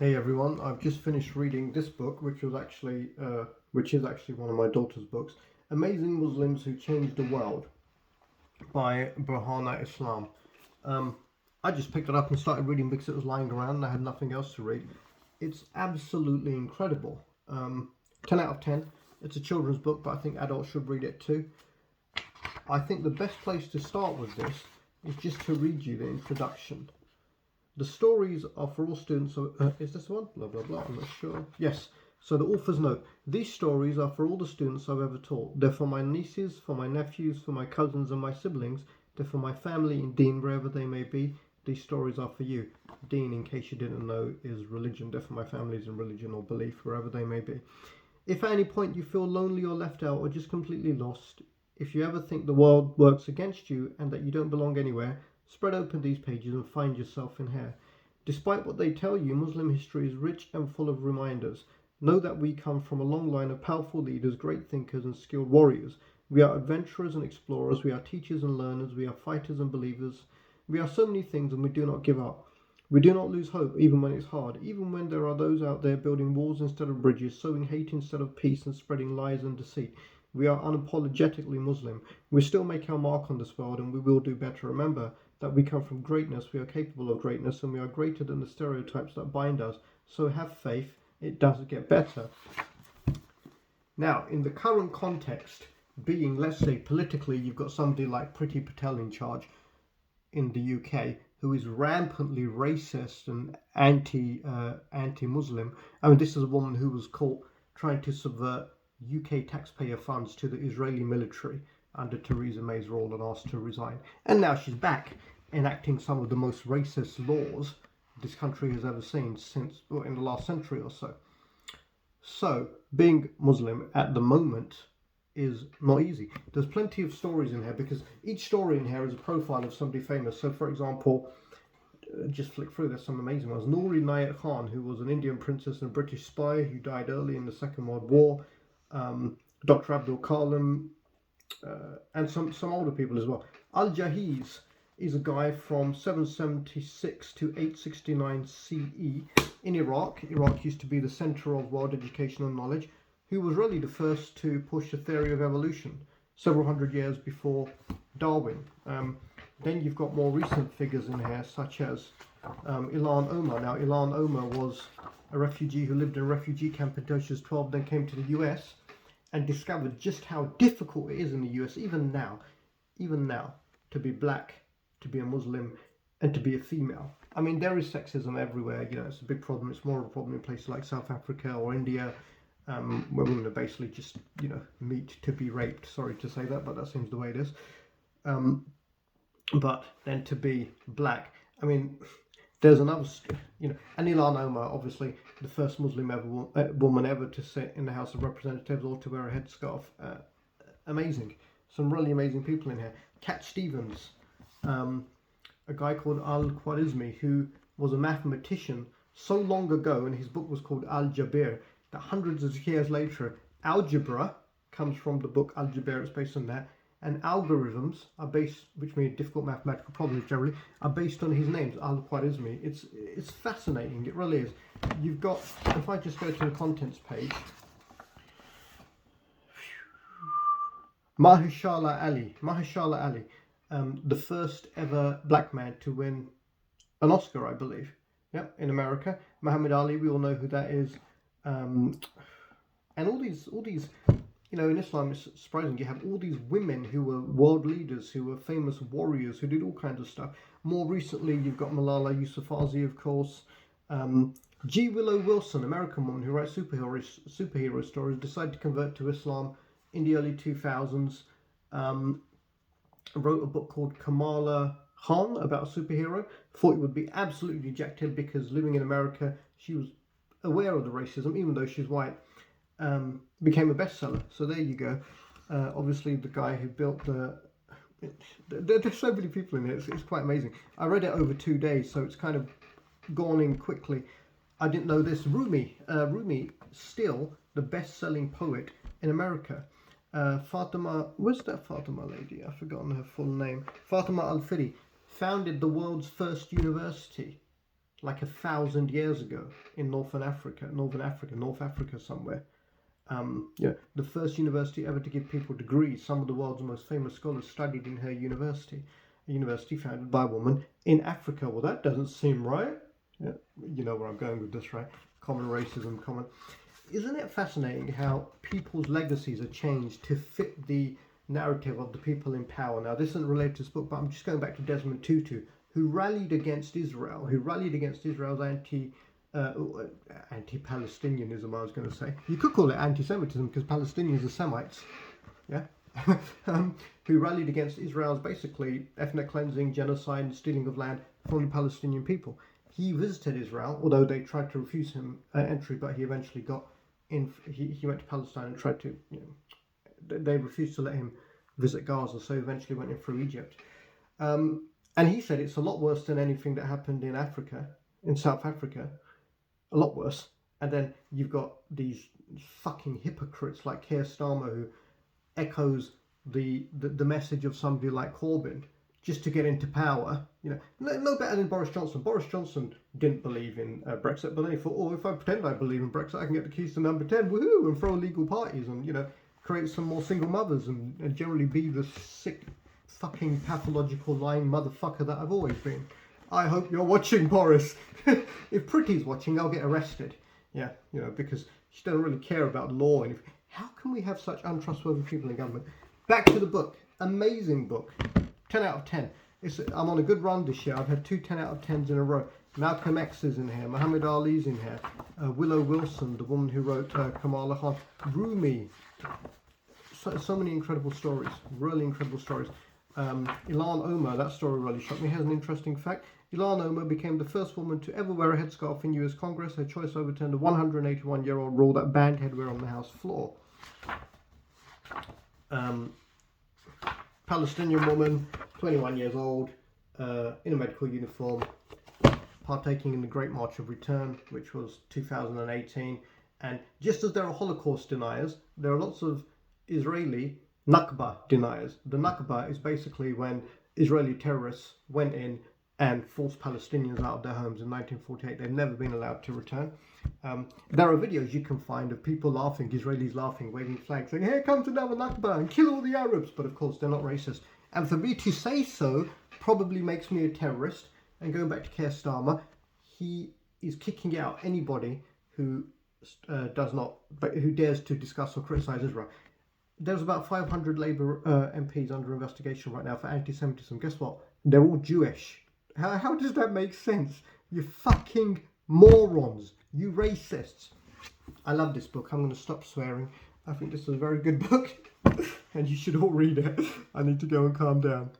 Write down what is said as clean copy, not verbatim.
Hey everyone, I've just finished reading this book, which is actually one of my daughter's books, Amazing Muslims Who Changed the World by Burhana Islam. Um, I just picked it up and started reading because it was lying around and I had nothing else to read. It's absolutely incredible. 10 out of 10. It's a children's book, but I think adults should read it too. I think the best place to start with this is just to read you the introduction. The stories are for all students of, is this one? Blah, blah, blah, I'm not sure. Yes. So the author's note. These stories are for all the students I've ever taught. They're for my nieces, for my nephews, for my cousins and my siblings. They're for my family in Deen, wherever they may be. These stories are for you. Deen, in case you didn't know, is religion. They're for my families in religion or belief, wherever they may be. If at any point you feel lonely or left out or just completely lost, if you ever think the world works against you and that you don't belong anywhere, spread open these pages and find yourself in here. Despite what they tell you, Muslim history is rich and full of reminders. Know that we come from a long line of powerful leaders, great thinkers and skilled warriors. We are adventurers and explorers, we are teachers and learners, we are fighters and believers. We are so many things and we do not give up. We do not lose hope even when it's hard, even when there are those out there building walls instead of bridges, sowing hate instead of peace and spreading lies and deceit. We are unapologetically Muslim. We still make our mark on this world and we will do better. Remember that we come from greatness, we are capable of greatness, and we are greater than the stereotypes that bind us. So have faith, it does get better. Now, in the current context, being, let's say, politically, you've got somebody like Priti Patel in charge in the UK, who is rampantly racist and anti-Muslim. I mean, this is a woman who was caught trying to subvert UK taxpayer funds to the Israeli military under Theresa May's rule and asked to resign. And now she's back enacting some of the most racist laws this country has ever seen in the last century or so. So, being Muslim at the moment is not easy. There's plenty of stories in here because each story in here is a profile of somebody famous. So, for example, just flick through, there's some amazing ones. Noor Inayat Khan, who was an Indian princess and a British spy who died early in the Second World War. Dr. Abdul Kalam, and some older people as well. Al-Jahiz is a guy from 776 to 869 CE in Iraq. Iraq used to be the center of world education and knowledge, who was really the first to push the theory of evolution several hundred years before Darwin. Then you've got more recent figures in here, such as Ilan Omar. Now, Ilan Omar was a refugee who lived in a refugee camp until she was 12, then came to the US and discovered just how difficult it is in the US, even now, to be black, to be a Muslim, and to be a female. I mean, there is sexism everywhere. You know, it's a big problem. It's more of a problem in places like South Africa or India, where women are basically just, meat to be raped. Sorry to say that, but that seems the way it is. But then to be black, I mean, there's another, and Ilan Omar, obviously the first Muslim woman ever to sit in the House of Representatives or to wear a headscarf. Amazing. Some really amazing people in here. Cat Stevens, a guy called Al-Khwarizmi, who was a mathematician so long ago, and his book was called Al-Jabir, that hundreds of years later, algebra comes from the book Al-Jabir, it's based on that, and algorithms are based, which mean difficult mathematical problems generally, are based on his names, Al-Khwarizmi. It's fascinating, it really is. You've got, if I just go to the contents page, Mahershala Ali, the first ever black man to win an Oscar, I believe. Yep, in America. Muhammad Ali, we all know who that is. And all these, in Islam, it's surprising. You have all these women who were world leaders, who were famous warriors, who did all kinds of stuff. More recently, you've got Malala Yousafzai, of course. G. Willow Wilson, American woman who writes superhero stories, decided to convert to Islam in the early 2000s. Wrote a book called Kamala Khan about a superhero. Thought it would be absolutely rejected because living in America, she was aware of the racism, even though she's white. Became a bestseller. So there you go. Obviously, the guy who built there's so many people in it. It's quite amazing. I read it over 2 days, so it's kind of gone in quickly. I didn't know this. Rumi, still the best-selling poet in America. Fatima, where's that Fatima lady? I've forgotten her full name. Fatima Alfiri founded the world's first university. like 1,000 years ago in North Africa somewhere. The first university ever to give people degrees. Some of the world's most famous scholars studied in her university, a university founded by a woman in Africa. Well, that doesn't seem right. Yeah, you know where I'm going with this, right? Common racism, common. Isn't it fascinating how people's legacies are changed to fit the narrative of the people in power? Now, this isn't related to this book, but I'm just going back to Desmond Tutu, who rallied against Israel, Israel's anti-Palestinianism, I was going to say. You could call it anti-Semitism because Palestinians are Semites, yeah? Who rallied against Israel's basically ethnic cleansing, genocide, and stealing of land from the Palestinian people. He visited Israel, although they tried to refuse him entry, but he eventually got in. He went to Palestine and tried to, they refused to let him visit Gaza, so he eventually went in through Egypt. And he said it's a lot worse than anything that happened in Africa, in South Africa, a lot worse. And then you've got these fucking hypocrites like Keir Starmer, who echoes the message of somebody like Corbyn just to get into power. No better than Boris Johnson. Boris Johnson didn't believe in Brexit, but then he thought, if I pretend I believe in Brexit, I can get the keys to number 10, woohoo, and throw legal parties and, create some more single mothers and generally be the sick, fucking, pathological, lying motherfucker that I've always been. I hope you're watching, Boris. If Pretty's watching, I'll get arrested. Yeah, because she doesn't really care about law. And how can we have such untrustworthy people in government? Back to the book. Amazing book. 10 out of 10. I'm on a good run this year. I've had 2 10 out of 10s in a row. Malcolm X is in here. Muhammad Ali's in here. Willow Wilson, the woman who wrote Kamala Khan. Rumi. So many incredible stories. Really incredible stories. Ilan Omar, that story really shocked me. Here's an interesting fact. Ilan Omar became the first woman to ever wear a headscarf in US Congress. Her choice overturned a 181-year-old rule that banned headwear on the House floor. Palestinian woman, 21 years old, in a medical uniform, partaking in the Great March of Return, which was 2018. And just as there are Holocaust deniers, there are lots of Israeli Nakba deniers. The Nakba is basically when Israeli terrorists went in and forced Palestinians out of their homes in 1948. They've never been allowed to return. There are videos you can find of people laughing, Israelis laughing, waving flags, saying, here comes another Nakba and kill all the Arabs. But of course, they're not racist. And for me to say so probably makes me a terrorist. And going back to Keir Starmer, he is kicking out anybody who dares to discuss or criticise Israel. There's about 500 Labour MPs under investigation right now for anti-Semitism. Guess what? They're all Jewish. How does that make sense? You fucking morons. You racists. I love this book. I'm going to stop swearing. I think this is a very good book. And you should all read it. I need to go and calm down.